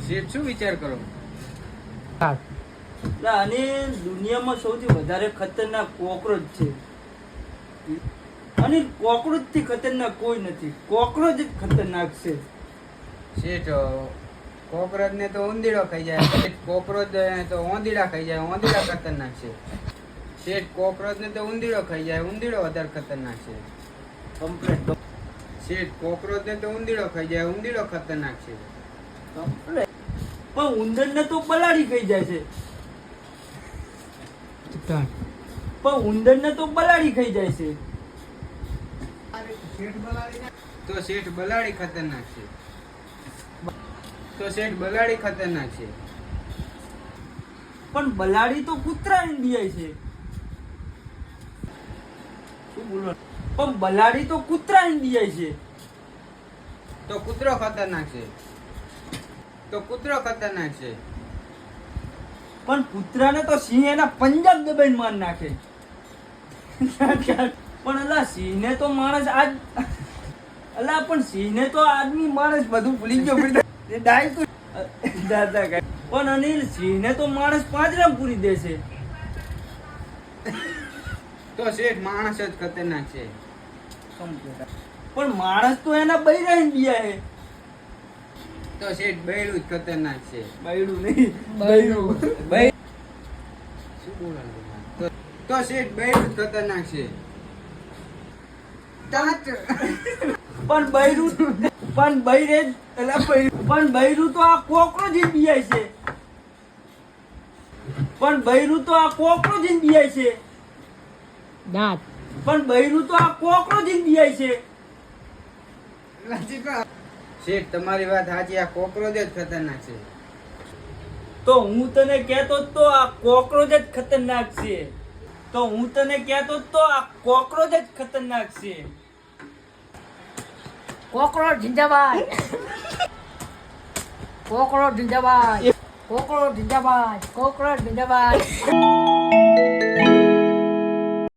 શેઠ શું વિચાર કરો? અને દુનિયામાં સૌથી વધારે ખતરનાક કોકરોચ છે. અને કોકરોચ થી ખતરનાક કોઈ નથી. કોકરોચ જ ખતરનાક છે. શેઠ કોકરોચ ને તો ઉંદીડો ખાઈ જાય. શેઠ કોકરોચ ને તો ઓંદીડા ખાઈ જાય. ઓંદીડા ખતરનાક છે. શેઠ કોકરોચ ને તો ઉંદીડો ખાઈ જાય. ઉંદીડો વધારે ખતરનાક છે. કમ્પ્લેટ. શેઠ કોકરોચ ને તો ઉંદીડો ખાઈ જાય. ઉંદીડો ખતરનાક છે. કમ્પ્લેટ. પણ ઉંદર ને તો બલાડી ખાઈ જાય છે. પણ ઉંદર ને તો બલાડી ખાઈ જાય છે. તો શેઠ બલાડી ખતરનાક છે. તો શેઠ બલાડી ખતરનાક છે. પણ બલાડી તો કૂતરાને બિયાય છે. શું બોલો? પણ બલાડી તો કૂતરાને બિયાય છે. તો કૂતરો ખતરનાક છે. તો કૂતરો ખતરનાક છે. પણ કૂતરાને તો સિંહ એના પંજા દબાઈને માર નાખે. પણ અલા સિંહને તો માણસ અલા પણ સિંહને તો આદમી માણસ બધું ભૂલી ગયો. દાદા પણ અનિલ સિંહને તો માણસ પાંજરામાં પૂરી દેશે. તો શેઠ માણસ જ ખતરનાક છે. પણ માણસ તો એના બૈરાને બિયા હે. તો શેઠ બૈરું જ ખતરનાક છે. બૈરું નહીં, બૈરું. શું બોલવાનું? તો શેઠ બૈરું જ ખતરનાક છે. પણ બૈરું પણ બૈરે પણ બૈરું તો આ કોકરોચ જ બિયાય છે. પણ બૈરું તો આ કોકરોચ જ બિયાય છે. દાંત. પણ બૈરું તો આ કોકરોચ જ બિયાય છે. શેઠ તમારી વાત સાચી. આ કોકરોચ જ ખતરનાક છે. તો હું તને કહેતો તો આ કોકરોચ જ ખતરનાક છે. તો હું તને કહેતો તો આ કોકરોચ જ ખતરનાક છે. કોકરોચ જિંદાબાદ. કોકરોચ જિંદાબાદ. કોકરોચ જિંદાબાદ. કોકરોચ જિંદાબાદ.